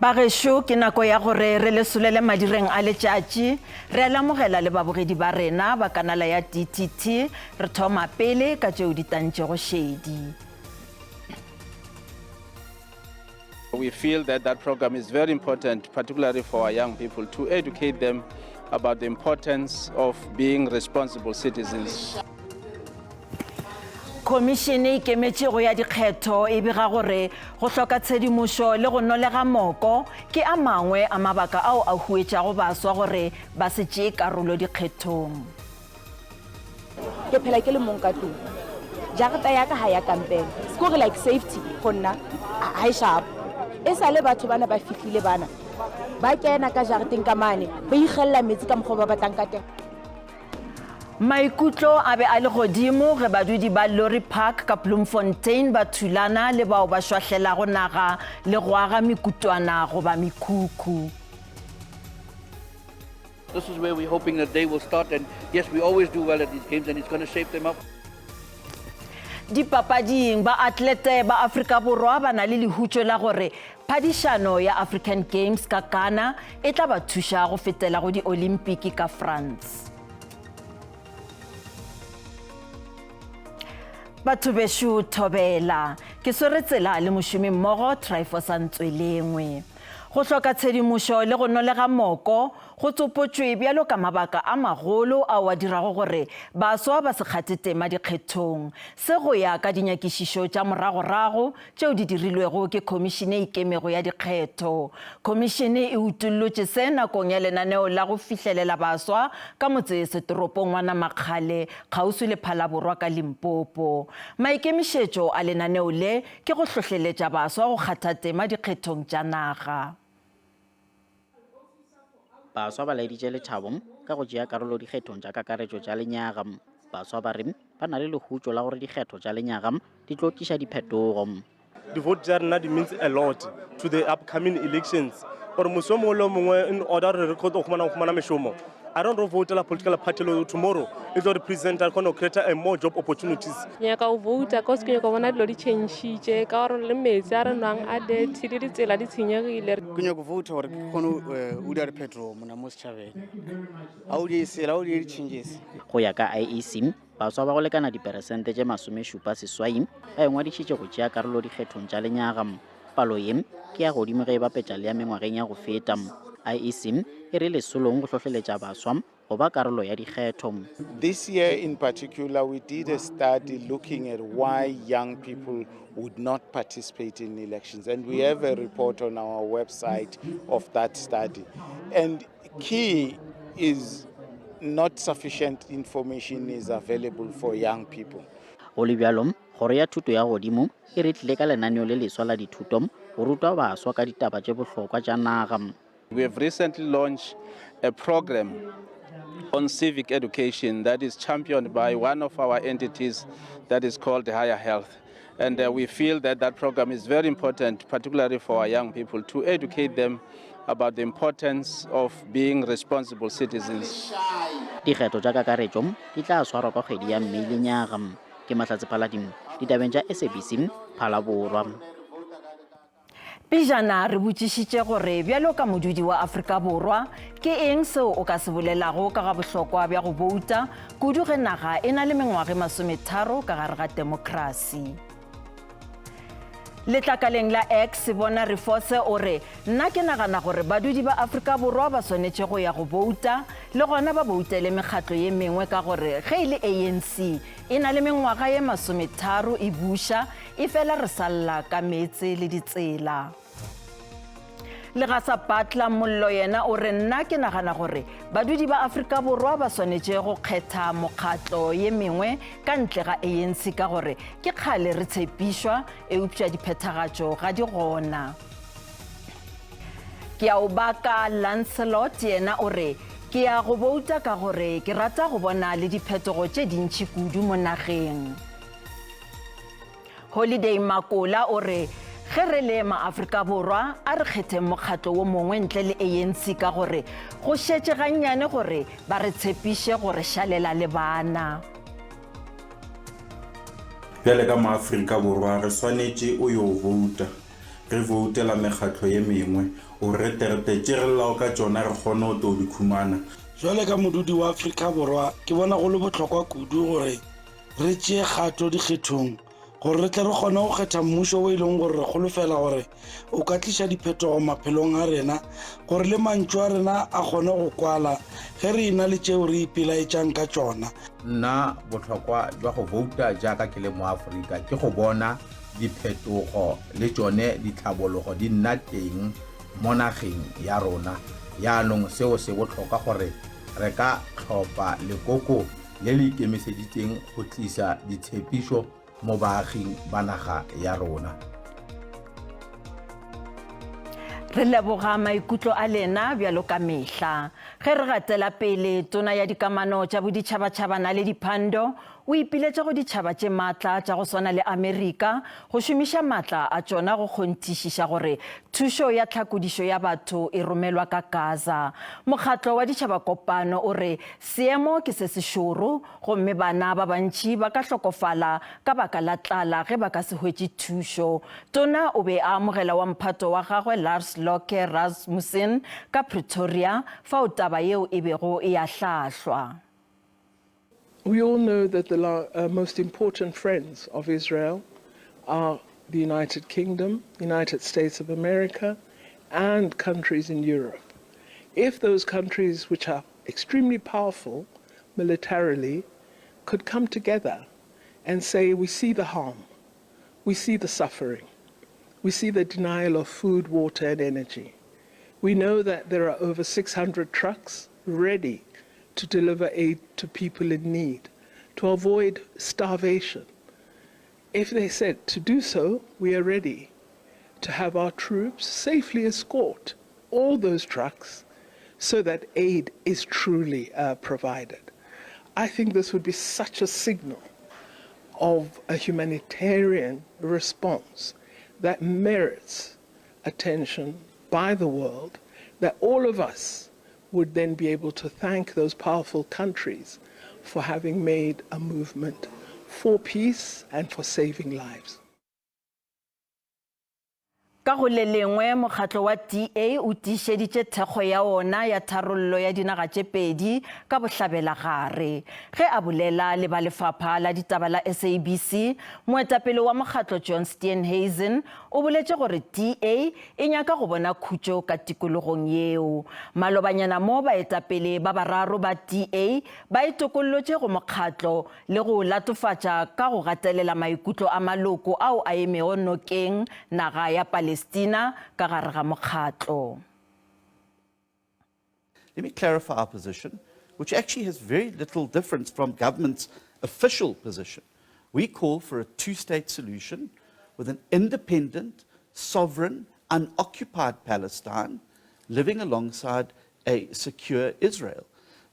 Bagesho ke nako ya gore re le solele madireng a letšatši re alamogela le babogedi ba rena ba kanala ya DTT re thoma pele ka tšeo di tantšego šedi. We feel that that program is very important, particularly for our young people, to educate them about the importance of being responsible citizens. Commission e ikemetšego ya dikgetho e bega gore go hloka tshedimošo le go nolega moko ke a mangwe a mabaka ao a huetšago baswa gore ba se tšee karolo dikgethong. Ke phela ke le mong ka tlung. Jarata ya ka ha ya campaign. Score like safety go nna ha e sharp. E sale batho bana ba fihlile bana. Ba kena ka jarateng ka mane, ba igella metsi ka mokgwa ba batlang ka teng. Maikutlo a be a le godimo ge badudi ba Lorry Park ka Bloemfontein ba thulana le bao ba šwahlelago naga le go aga mekutwana goba mekhukhu. This is where we're hoping that they will start, and yes, we always do well at these games, and it's going to shape them up. Dipapading ba atlete ba Afrika Borwa ba na le lehutšo la gore phadišano ya African Games ka Ghana e tla ba thuša go fetela go di Olimpiki ka France. Batho besho thobela ke soretsela le mošomi mmogo Triforce Ntswelengwe go hloka tshedimošo le go nolega moko go tsopotšwe bjalo ka mabaka a magolo a wa dirago gore baswa ba se kgate tema dikgethong se go ya ka dinyakišišo tša moragorago tšeo di dirilwego ke Khomišene e Ikemego ya Dikgetho. Khomišene e utullotše se nakong ya lenaneo la go fihlelela baswa ka motsesetoropo wa Namakgale kgauswi le Phalaborwa ka Limpopo. Maikemišetšo a lenaneo le ke go hlohleletša baswa go kgatha tema dikgethong tša naga. Baswa ba laeditše lethabong ka go tšea karolo dikgethong tša kakaretšo tša lenyaga. Baswa ba reng ba na le lehutšo la gore dikgetho tša lenyaga di tlo tliša diphetogo. The vote tša rena means a lot to the upcoming elections. Or mosomo le mongwe in order re go khumana meshomo. I don't vote la political party tomorrow. It will represent and create a more job opportunities. Ya ka vote ka se ke go bona dilo di change ka gore le metsi a re nwang a de tshedi di tsela di tshenyegile. Ke nyaka vote gore ke kgone o dira petrol mona mo setšhabeng. A o di sela o di changes. Go ya ka IEC baswa ba go lekana diperesente tše 70 ba engwadišitše go tšea karolo dikgethong tša lenyaga. Palo ye ke ya godimo ge e bapetša le ya mengwageng ya go feta. IEC e re lesolong go hlohleletša baswa go ba karolo ya dikgetho. This year in particular, we did a study looking at why young people would not participate in elections. And we have a report on our website of that study. And key is not sufficient information is available for young people. Go le bjalo, kgoro ya thuto ya godimo e re tlile ka lenaneo le leswa la dithuto go rutwa baswa ka ditaba tše bohlokwa tša naga. We have recently launched a program on civic education that is championed by one of our entities that is called Higher Health. And we feel that that program is very important, particularly for our young people, to educate them about the importance of being responsible citizens. Dikgetho tša kakaretšo di tla swarwa ka kgwedi ya Mei lenyaga. Ke Mahlatse Paladimo, ditabeng tša SABC, Phalaborwa. Pejana re botšišitše gore bjalo ka modudi wa Afrika Borwa ke eng seo o ka se bolelago ka ga bohlokwa bja go bouta kudu ge naga e na le mengwage 30 ka gare ga demokrasi. Letlakaleng la X bona Refose o re nna ke nagana gore badudi ba Afrika Borwa ba swanetše go ya go bouta le gona ba boutele mekgatlo ye mengwe ka gore ge ile ANC e na le mengwaga ye 30 e buša e fela re salla ka metse le ditsela. Le ga sa Patla Mollo yena o re nna ke nagana gore badudi ba Afrika Borwa ba swanetše go kgetha mokgatlo ye mengwe ka ntle ga ANC ka gore ke kgale re tshepišwa e upša diphethagatšo ga di gona. Ke a o baka Lancelot yena o re ke ya go bouta ka gore ke rata go bona le diphetogo tše dintši kudu mo nageng. Holiday Makola o re ge re le ma-Afrika Borwa a re kgethe mokgatlo wo mongwe ntle le ANC ka gore go šetše gannyane gore ba re tshepiše gore šalela le bana. Bjale ka ma-Afrika Borwa re swanetše o yo vouta re voutela mekgatlo ye mengwe o reterete tšerelao ka tšona re kgone go to di khumana. Jwale ka modudi wa Afrika Borwa ke bona go le botlhokwa kudu gore re tšee kgato dikgethong gore re tle re kgone go kgetha mmušo o e leng gore re kgolofela gore o ka tliša diphetogo maphelong a rena gore le mantšu a rena a kgone go kwala ge re ena le tšeo re ipelaetšang ka tšona. Nna botlhokwa jwa go vouta jaaka ke le mo Afrika ke go bona diphetogo le tšone ditlhabologo di nna teng mo nageng ya rona. Yaanong seo se botlhokwa gore re ka tlhopha lekoko le le ikemiseditseng go tlisa ditshepišo mo baaging ba naga ya rona. Re leboga maikutlo a lena bjalo ka mehla ge re gatela pele tona ya dikamano tša boditšhabatšhabana le diphando o ipiletša go ditšhaba tše maatla tša go swana le Amerika go šomiša maatla a tšona go kgonthišiša gore thušo ya tlhakodišo ya batho e romelwa ka Gaza. Mokgatlo wa ditšhaba kopano o re seemo ke se sešoro gomme bana ba bantši ba ka hlokofala ka baka la tlala ge ba ka se hwetše thušo. Tona o be a amogela wa mphato wa gagwe Lars Loke Rasmussen ka Pretoria fao taba yeo e bego e a hlahlwa. We all know that the most important friends of Israel are the United Kingdom, United States of America, and countries in Europe. If those countries, which are extremely powerful militarily, could come together and say, we see the harm, we see the suffering, we see the denial of food, water, and energy. We know that there are over 600 trucks ready to deliver aid to people in need, to avoid starvation. If they said to do so, we are ready to have our troops safely escort all those trucks so that aid is truly provided. I think this would be such a signal of a humanitarian response that merits attention by the world, that all of us would then be able to thank those powerful countries for having made a movement for peace and for saving lives. Ka go le lengwe mokgatlo wa DA o tiišeditše thekgo ya ona ya tharollo ya dinaga tše pedi ka bohlabela gare ge a bolela le ba lefapha la ditaba la SABC. Moetapele wa mokgatlo John Steenhuisen o boletše gore DA e nyaka go bona khutšo ka tikologong yeo. Malobanyana mo baetapele ba bararo ba DA ba itokollotše go mokgatlo le go latofatša ka go gatelela maikutlo a maloko ao a emego nokeng naga ya Palestina ka gare ga mokgatlo. Let me clarify our position, which actually has very little difference from government's official position. We call for a two-state solution with an independent, sovereign, unoccupied Palestine living alongside a secure Israel.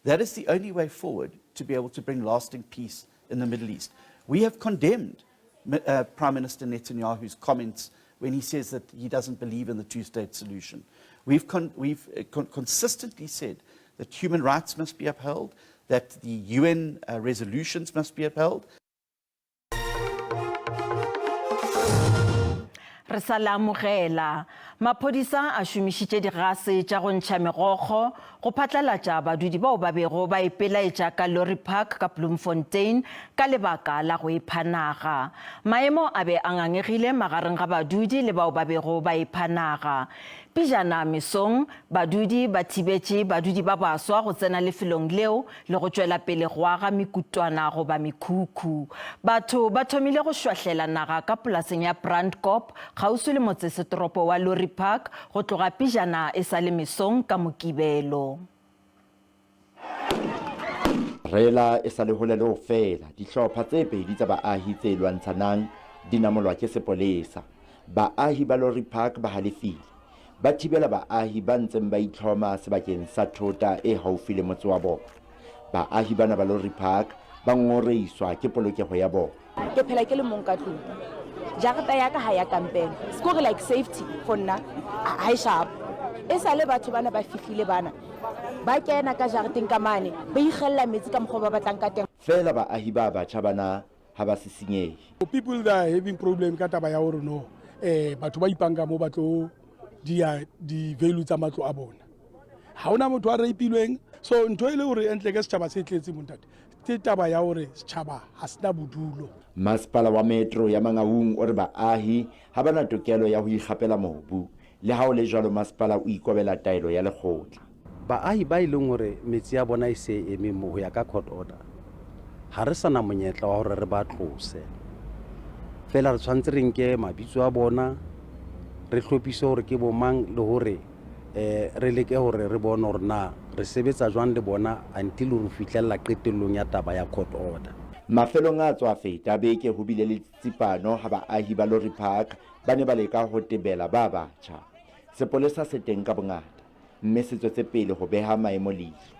That is the only way forward to be able to bring lasting peace in the Middle East. We have condemned Prime Minister Netanyahu's comments when he says that he doesn't believe in the two-state solution. We've consistently said that human rights must be upheld, that the UN resolutions must be upheld. Re sa la amogela maphodisa a šomišitše digase tša go ntšha megokgo go phatlalatša badudi bao ba bego ba ipelaetša ka Lorry Park ka Bloemfontein ka lebaka la go iphanaga. Maemo a be a ngangegile magareng ga badudi le bao ba bego ba iphanaga. Pijana mesong badudi ba thibetše badudi ba baswa go tsena lefelong leo le go tšwela pele go aga mekutwana go ba mekhukhu. Batho ba thomile go šwahlela naga ka polaseng ya Brandkop kgauswi le motsesetoropo wa Lorry Park go tloga pijana e sa le mesong ka Mokibelo. Rela e sa le hole le ho fela dihlopha tse pedi tsa baahi tse lwantshanang di namolwa ke sepolesa. Baahi ba Lorry Park ba halefile ba thibela baahi ba ntseng ba itlhoma sebakeng sa thota e haufi le motse wa bona. Baahi bana ba Lorry Park ba ngoreiswa ke polokeho ya bona. Ke phela ke le mong ka tlung. Jarata ya ka ha ya kampeng. Score like safety for nna ha sharp. E sa le batho bana ba fihlile bana. Ba kena ka jarateng ka mane ba igella metsi ka mokgwa ba batlang ka teng. Fela baahi ba batjha bana ha ba sisinyehe. People that are having problem ka taba ya hore no batho ba ipanga mo batlo di-value tsa matlo a bona ha ona motho a raipilweng so ntho e le hore entle ke setjhaba se tletse montate ke taba ya hore setjhaba ha sena bodulo. Masepala wa Metro ya Mangaung o re baahi ha bana tokelo ya ho ikgapela mobu le ha o le jwalo masepala o ikobela taelo ya lekgotla. Baahi ba ileng hore metsi ya bona e se eme mo ho ya ka court order ha re sana monyetla wa hore re ba tlose fela re tshwantse re nke mabitso a bona re hlopise hore ke bomang le hore re leke hore re bone hore na re sebetsa jwang le bona until re fihlella qetellong ya taba ya court order. Mafelong a tswa feta beke ho bile le tsipano ha baahi ba Lorry Park ba ne ba leka ho tebela ba batjha. Sepolesa se teng ka bongata mme se tswetse pele ho beha maemo leihlo.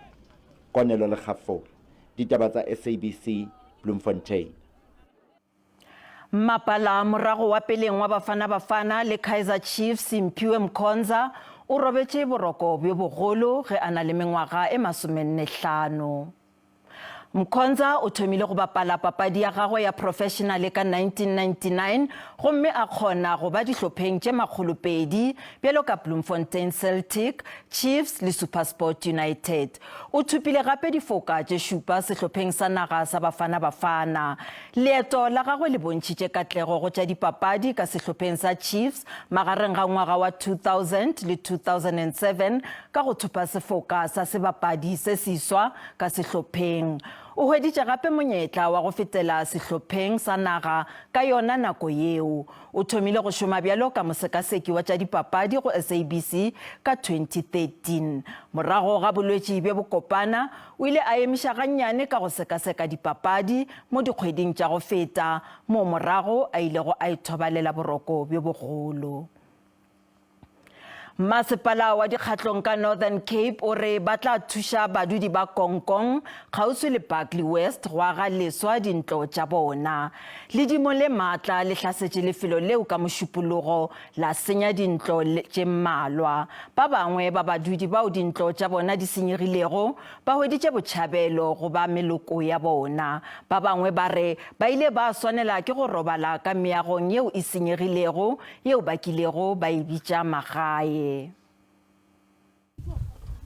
Konelo le Kgafo, ditaba tsa SABC, Bloemfontein. Mapala morago wa peleng wa Bafana le Kaizer Chiefs Simphiwe Mkhonza o robetse boroko bjo bogolo ge ana le mengwaga e 45. Mkhonza o thomile go bapala papadi ya gagwe ya professional ka 1999 gomme a kgona go ba dihlopheng tše 200 bjalo ka Bloemfontein Celtic, Chiefs le SuperSport United. O thupile gape difoka tše 7 sehlopheng sa naga sa Bafana. Leeto la gagwe le bontšhitše katlego go tša dipapadi ka sehlopheng sa Chiefs magareng ga ngwaga wa 2000 le 2007 ka go thupa sefoka sa sebapadi se siswa ka sehlopheng. O hweditše gape monyetla wa go fetela sehlopheng sa naga ka yona nako yeo. O thomile go šoma bjalo ka mosekaseki wa tša dipapadi go SABC ka 2013. Morago ga bolwetši bja bokopana o ile a emiša gannyane ka go sekaseka dipapadi mo dikgweding tša go feta mo morago a ilego a ithobalela boroko bjo bogolo. Masepala wa dikgatlong ka Northern Cape o re ba tla thuša badudi ba Kongkong kgauswi le Buckley West go aga leswa dintlo tša bona. Ledimo le maatla le hlasetše lefelo leo ka mošupologo la senya dintlo tše mmalwa. Ba bangwe ba badudi bao dintlo tša bona di senyegilego ba hweditše botšhabelo go ba meloko ya bona. Ba bangwe ba re ba ile ba swanela ke go robala ka meagong yeo e senyegilego yeo ba kilego ba e bitša magae.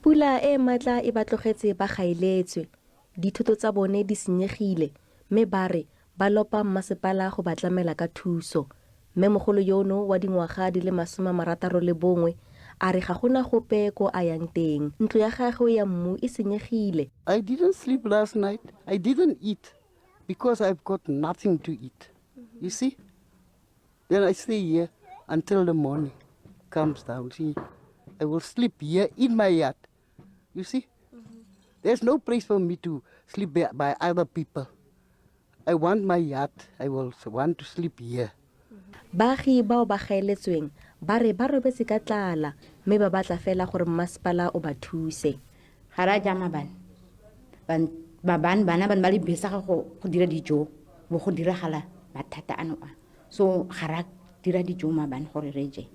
Pula e matla e batlogetse ba gaeletswe, dithoto tsa bone di senyegile, mme ba re ba lopa masepala go batlamela ka thuso. Mme mogolo yono wa dingwaga di le 61 a re ga gona gope ko a yang teng. Ntlo ya gagwe ya mmu e senyegile. I didn't sleep last night. I didn't eat because I've got nothing to eat. You see? Then I stay here until the morning comes down. See, I will sleep here in my yard. You see? There's no place for me to sleep by other people. I want my yard. I will want to sleep here. Baagi bao ba gaeletsweng ba re ba robetse ka tlala mme ba batla fela gore masepala o ba thuse. Ga ra jama bana ba le besa go dira dijo bo go diragala mathata ano a. So ga ra dira dijo mabane gore re je.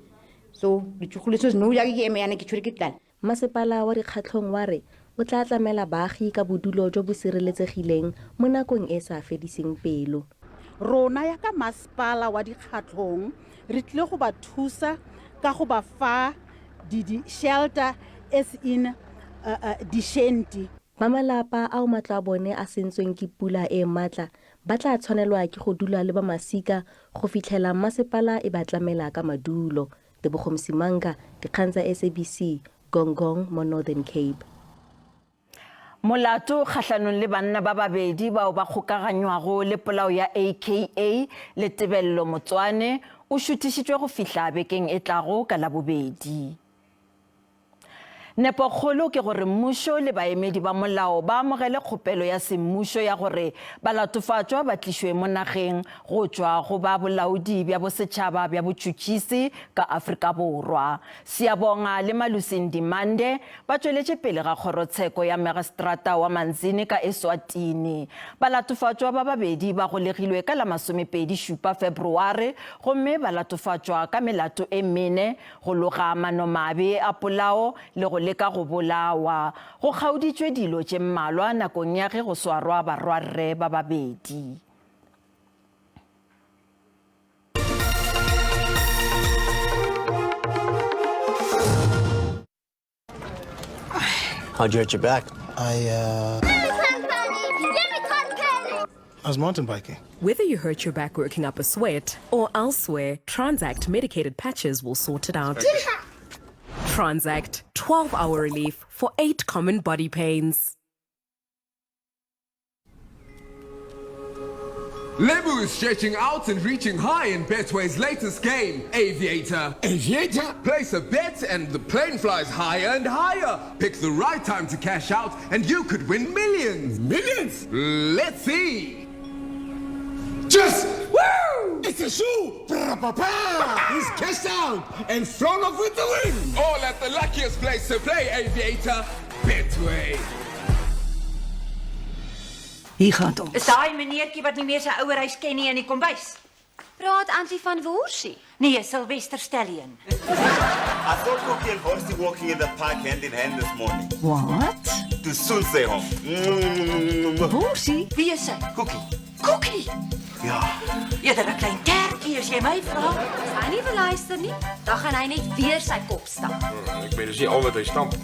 So ditšhogolo tse no ya ke eme yana ke tshwere ke tlala. Masepala wa dikgatlhong wa re o tla tlamela baagi ka bodulo jo bo sireletsegileng mo nakong e sa fediseng pelo. Rona ya ka masepala wa dikgatlhong re tlile go ba thusa ka go ba fa di-shelter as in di-shanty. Mamalapa ao matlo a bone a sentsweng ke pula e matla ba tla tshwanelwa ke go dula le ba masika go fitlhela masepala e ba tlamela ka madulo. Tebogo Msimanga, dikgang tsa SABC, Gongong mo Northern Cape. Molato kgahlanong le banna ba babedi bao ba kgokaganywago le polao ya AKA le Tebello Motswane o šuthišitšwe go fihla bekeng e tlago ka Labobedi. Nepo kgolo ke gore mmušo le baemedi ba molao ba amogele kgopelo ya semmušo ya gore balatofatšwa ba tlišwe mo nageng go tšwa go ba bolaodi bja bosetšhaba bja botšhotšhisi ka Afrika Borwa. Siabonga le Malusini Dimande ba tšweletše pele ga kgorotsheko ya Magistrata wa Manzini ka Eswatini. Balatofatšwa ba babedi ba golegilwe ka la 27 Februari gomme balatofatšwa ka melato e mene go loga manomabe a polao le go leka go bolawa. Go kgauditšwe dilo tše mmalwa nakong ya ge go swarwa barwarre ba babedi. How'd you hurt your back? I was mountain biking. Whether you hurt your back working up a sweat or elsewhere, Transact medicated patches will sort it out. Transact, 12-hour relief for 8 common body pains. Lebu is stretching out and reaching high in Betway's latest game, Aviator. Aviator? Place a bet and the plane flies higher and higher. Pick the right time to cash out and you could win millions. Millions? Let's see. Just, woo! It's a shoe! He's cashed out and flown off with the wind! All at the luckiest place to play, Aviator, Betway. Hier gaat ons. Is daai meneertjie wat nie meer sy ouer huis ken nie in die kombuis? Praat Antie van Worsie? Nee, Sylvester Stallion. I saw Cookie and Horsey walking in the park hand in hand this morning. What? To soon stay home. Worsie? Wie is sy? Cookie. Cookie? Ja. Eerder 'n klein kerkie as jy my vra. As hy nie wil luister nie, dan gaan hy net weer sy kop stamp. Ek weet dus nie al wat hy stamp.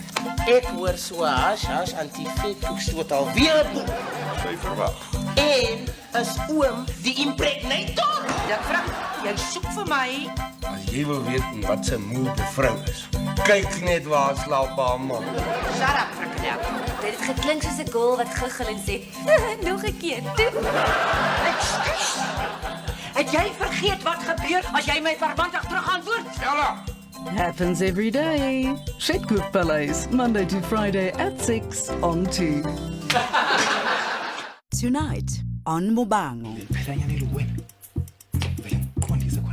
Ek hoor so haas anti-fake stoot alweer. Sy verwag. En is oom die impregnator? Ja, vrou, jy soek vir my. As jy wil weet wat sy moed vrou is, kyk net waar slaap haar man. Shut up, frikadel. Dit het geklink soos 'n girl wat giggel en sê, nog 'n keer. Ekskuus. Het jy vergeet wat gebeur as jy my verbandig terug antwoord? Stella! Happens every day. Shitgood Palace, Monday to Friday at 6 on 2. Tonight on Mubango.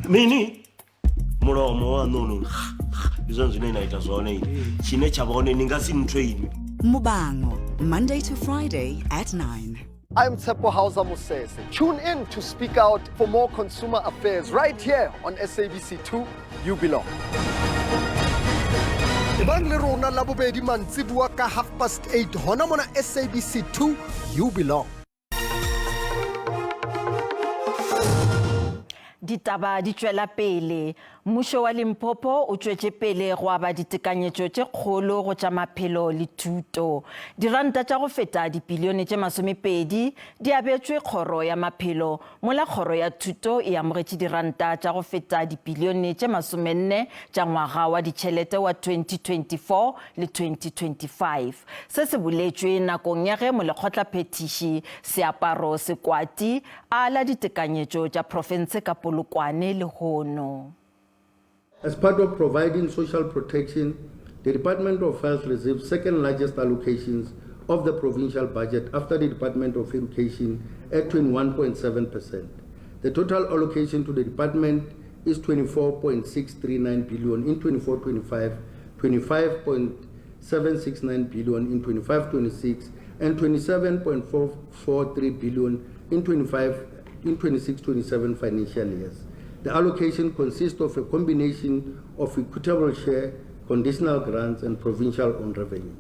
Mini? Mulomo wa nono. Izo nzine naita zone. Chine chabone ningasimtrain. Mubango, Monday to Friday at 9. I'm Tsepo Hausa Musese. Tune in to speak out for more consumer affairs right here on SABC2. You belong. Ebang le rona la bobedi mantsibua ka 8:30 hona mona SABC2. You belong. Ditaba di tswela pele. Mmušo wa Limpopo o tswetse pele go aba ditekanyetšo tše kgolo go tša maphelo le thuto. Diranta tša go feta dibilione tše 20 di abetšwe kgoro ya maphelo, mola kgoro ya thuto e amogetše diranta tša go feta dibilione tše 40 tša ngwaga wa ditšhelete wa 2024 le 2025. Se se boletšwe nakong ya ge molekgotlaphethiši Seaparo Sekwati a ala ditekanyetšo tša profense ka Polokwane le Hono. As part of providing social protection, the Department of Health receives second largest allocations of the provincial budget after the Department of Education at 21.7%. The total allocation to the department is 24.639 billion in 24-25, 25.769 billion in 25-26, and 27.443 billion in 26-27 financial years. The allocation consists of a combination of equitable share, conditional grants, and provincial owned revenue.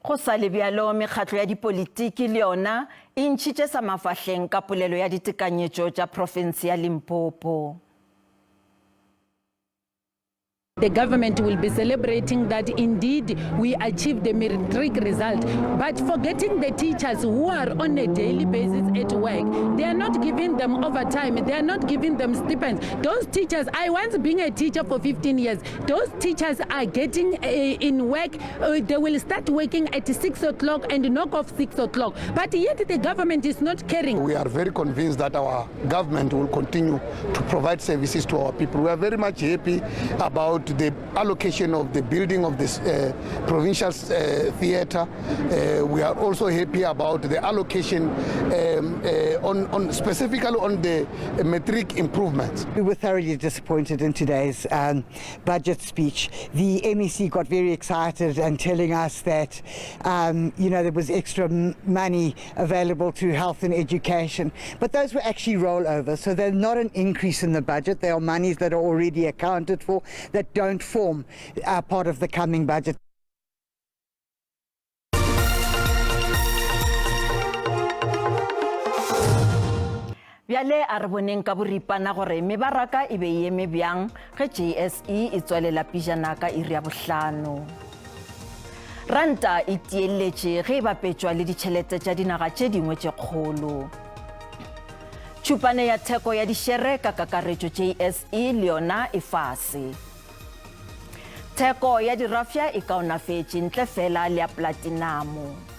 Go sa le bjalo mekgatlo ya dipolitiki le yona e ntšhitše sa mafahleng ka polelo ya ditekanyetšo tša profense ya Limpopo. The government will be celebrating that indeed we achieved the metric result, but forgetting the teachers who are on a daily basis at work. They are not giving them overtime, they are not giving them stipends. Those teachers, I once being a teacher for 15 years, those teachers are getting in work, they will start working at 6 o'clock and knock off 6 o'clock, but yet the government is not caring. We are very convinced that our government will continue to provide services to our people. We are very much happy about the allocation of the building of this provincial theatre. We are also happy about the allocation on specifically on the metric improvements. We were thoroughly disappointed in today's budget speech. The MEC got very excited and telling us that there was extra money available to health and education, but those were actually rollovers, so they're not an increase in the budget. They are monies that are already accounted for that don't form part of the coming budget. Bjale a re boneng ka boripana gore mebaraka e be e eme bjang ge JSE e tswalela pijana ka iri ya bohlano. Ranta e tielletše ge e bapetšwa le ditšhelete tša dinaga tše dingwe tše kgolo. Tšhupane ya theko ya dišere ka kakaretšo JSE le yona e fase. Theko ya dirafia e kaonafetše ntle fela le ya platinamo.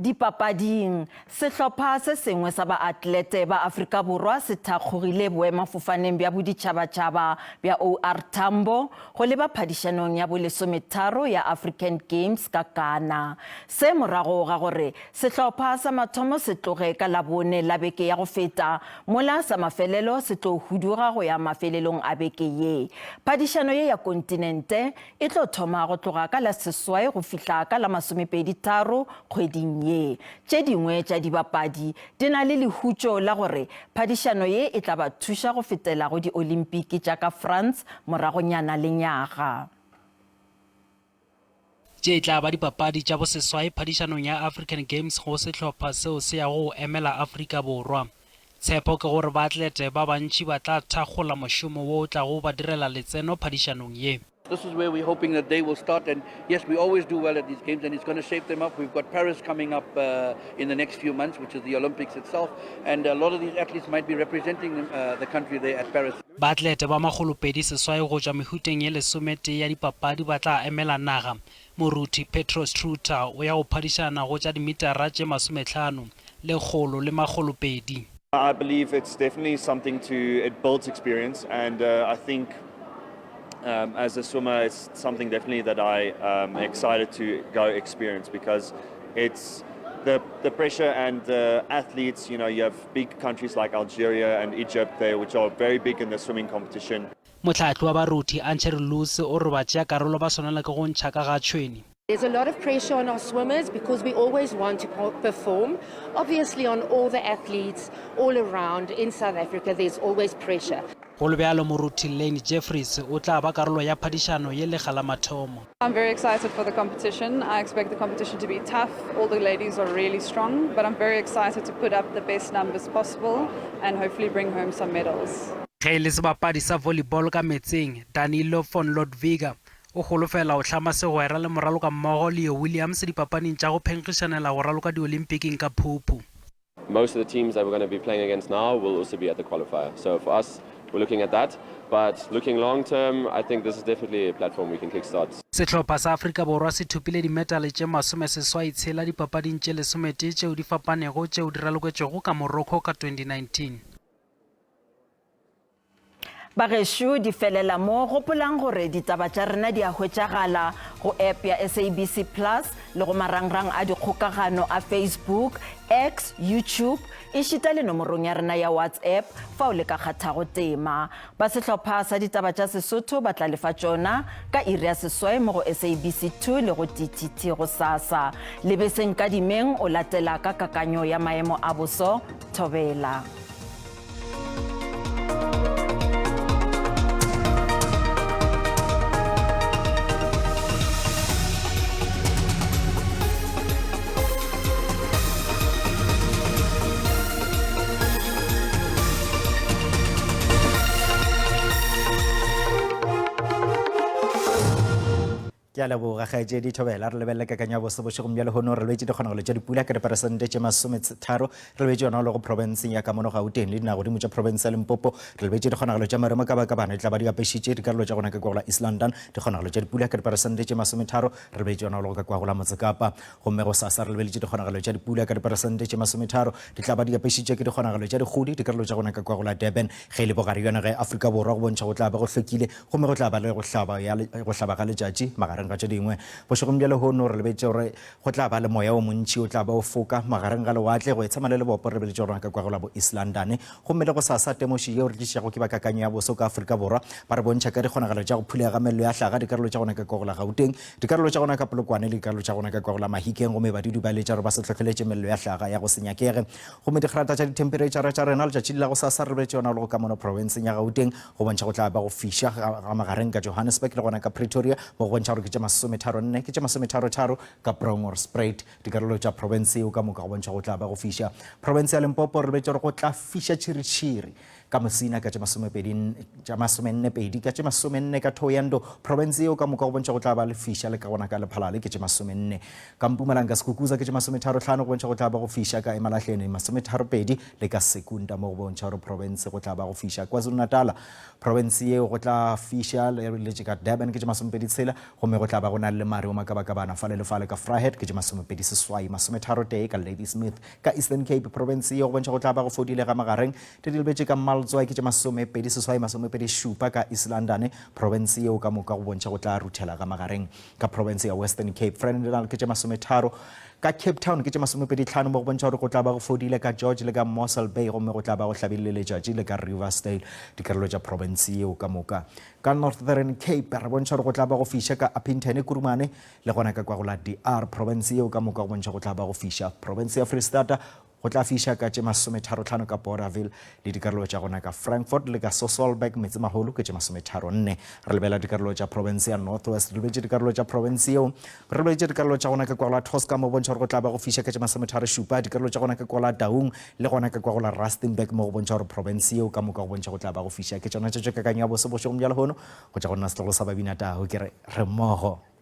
Dipapading, sehlopha se sengwe sa baatlete ba Afrika Borwa se thakgogile boemafofaneng bja boditšhabatšhaba bja OR Tambo go leba phadišanong ya bo-13 ya African Games ka Ghana. Se morago ga gore sehlopha sa mathomo se tloge ka labone la beke ya go feta mola sa mafelelo se tlo huduga go ya mafelelong a beke ye. Phadišano ye ya kontinente e tlo thoma go tloga ka la seswai go fihla ka la 23 kgweding ye. Tše dingwe tša dibapadi di na le lehutšo la gore phadišano ye e tla ba thuša go fetela go di-olimpiki tša ka France moragonyana le nyaga. Tše tla ba dipapadi tša boseswai phadišanong ya African Games go sehlopha seo se ya go emela Afrika Borwa. Tshepo ke gore baatlete ba bantši ba tla thakgola mošomo wo o tla go ba direla letseno phadišanong ye. This is where we're hoping that they will start, and yes, we always do well at these games, and it's going to shape them up. We've got Paris coming up in the next few months, which is the Olympics itself, and a lot of these athletes might be representing the country there at Paris. Baatlete ba magolopedi seswai go tšwa mehuteng ye lesomete ya dipapadi ba tla emela naga. Moruti Petros Truta o ya go phadišana go tša dimitara tše 50 le kgolo le magolopedi. I believe it's definitely something it builds experience, and I think as a swimmer, it's something definitely that I am excited to go experience, because it's the pressure and the athletes. You know, you have big countries like Algeria and Egypt there, which are very big in the swimming competition. Motlhatlo wa baruti Ancher Luse o re ba tšea karolo ba swanela ke go ntšha ka ga tšhweni. There's a lot of pressure on our swimmers because we always want to perform. Obviously, on all the athletes all around in South Africa, there's always pressure. Go le bjalo moruti Lane Jeffries o tla ba karolo ya phadišano ye le gala mathomo. I'm very excited for the competition. I expect the competition to be tough. All the ladies are really strong, but I'm very excited to put up the best numbers possible and hopefully bring home some medals. Ge le sebapadi sa volleyball ka metseng, Danilo von Lodviga o golofela o tlhama segwera le moraloka mmogo Leo Williams dipapading tša go phenkišanela go raloka di-Olympiking ka Phupu. Most of the teams that we're going to be playing against now will also be at the qualifier. So for us, we're looking at that. But looking long term, I think this is definitely a platform we can kickstart. Sehlopha sa Afrika Borwa se thupile dimetale tše 30 tshela dipapading tše 10 tšeo di fapanego tšeo di raloketšego ka Morocco ka 2019. Bagešo di felela mo gopolang gore ditaba tša rena di a hwetšagala go app ya SABC Plus le go marangrang a dikgokagano a Facebook, X, YouTube, e šita le nomorong ya rena ya WhatsApp fa o le ka kgathago tema. Ba sehlopha sa ditaba tša Sesotho ba tla lefa tšona ka iri ya seswai mo go SABC 2 le go TTT go sasa. Lebeseng ka dimeng o latela ka kakanyo ya maemo a boso Thobela. ke a leboga kgaetšedi Thobela re lebelele kakanya bosebošego bjale gono re lebetse dikgonagalo tša dipula ka diperesente tše 30 re lebetse yona le go provinceng ya ka mono Gauteng le dinagodimo tša province ya Limpopo re lebetse dikgonagalo tša maremo ka baka bana di tla ba di apešitše dikarolo tša gona ka kwa gola East London dikgonagalo tša dipula ka diperesente tše 30 re lebetse yona le go ka kwa gola Motsekapa gomme go sasa re lebetse dikgonagalo tša dipula ka diperesente tše 30 di tla ba di apešitše ke dikgonagalo tša dikgodi dikarolo tša gona ka kwa gola Durban ge le bogare yona ge Afrika Borwa go bontšha go tla ba go hlwekile gomme go tla ba le go hlaba ga letšatši magareng ga tše dingwe bošegong bjale gono re lebetse gore go tla ba le moya o montši o tla ba o foka magareng ga lewatle go etshama le lebopo re lebetse gore ka kwa gola bo East London gomme le go sasa temoši yeo re tlišago ke bakakanyo ya boso ka Afrika Borwa ba re bontšha ka dikgonagalo tša go phulega mello ya hlaga dikarolo tša gona ka kwa gola Gauteng dikarolo tša gona ka Polokwane le dikarolo tša gona ka kwa gola Mahikeng gomme ba di dubaletša gore ba se tlhotlheletše mello ya hlaga ya go se nyakege gomme dikgerata tša ditemperature tša rena letšatši la go sasa re lebetse yona le go ka mono provinceng ya Gauteng go bontšha go tla ba go fiša ga magareng ka Johannesburg le gona ka Pretoria go bontšha gore ke tša 34 ke tša 33 ka Spruit dikarolo tša province eo ka moka go bontšha go tla ba go fiša province ya Limpopo re lebetše gore go tla fiša tšhiritšhiri ka Mosina ka tša 42 ka tša 40 ka Thohoyandou province eo ka moka go bontšha go tla ba le fiša le ka gona ka Lephalale ke tša 40 ka Mpumalanga ka Skukuza ke tša 35 go bontšha go tla ba go fiša ka Emalahleni 32 le ka Sekunda mo go bontšha gore province go tla ba go fiša KwaZulu-Natal province eo go tla fiša le ka Durban ke tša 26 gomme go tla ba go na le Mario Makabakabana fa le lefale ka Vryheid ke tša 28 ka Ladysmith ka Eastern Cape province eo go bontšha go tla ba go fodile ga magareng di lebetše ka Maltswa ke tša 27 ka East London province eo ka moka go bontšha go tla ruthela ga magareng ka province ya Western Cape Fremantle ke tša 30 ka Cape Town ke tša 25 mo go bontšha gore go tla ba go fodile ka George le ka Mossel Bay gomme go tla ba go hlabile letšatši le ka Riversdale dikarolo tša province eo ka moka ka Northern Cape re bontšha gore go tla ba go fiša ka Appington Kurumane le gona ka kwa go la DR province eo ka moka go bontšha go tla ba go fiša province ya Freestata go tla fiša ka tše 35 ka Borderville le dikarolo tša gona ka Frankfurt le ka Sasolburg metsemagolo ke tše 34 re lebela dikarolo tša province ya North West re lebetše dikarolo tša province eo re lebetše dikarolo tša gona ka kwa la Tosca mo bontšha gore go tla ba go fiša ka tše 37 dikarolo tša gona ka kwa la Daung le gona ka kwa go la Rustenburg mo go bontšha gore province eo ka moka go bontšha go tla ba go fiša ke tšona tša kakanyo ya bose bošego mja lehono go tša go nna setlogo sa babina tago ke re mmogo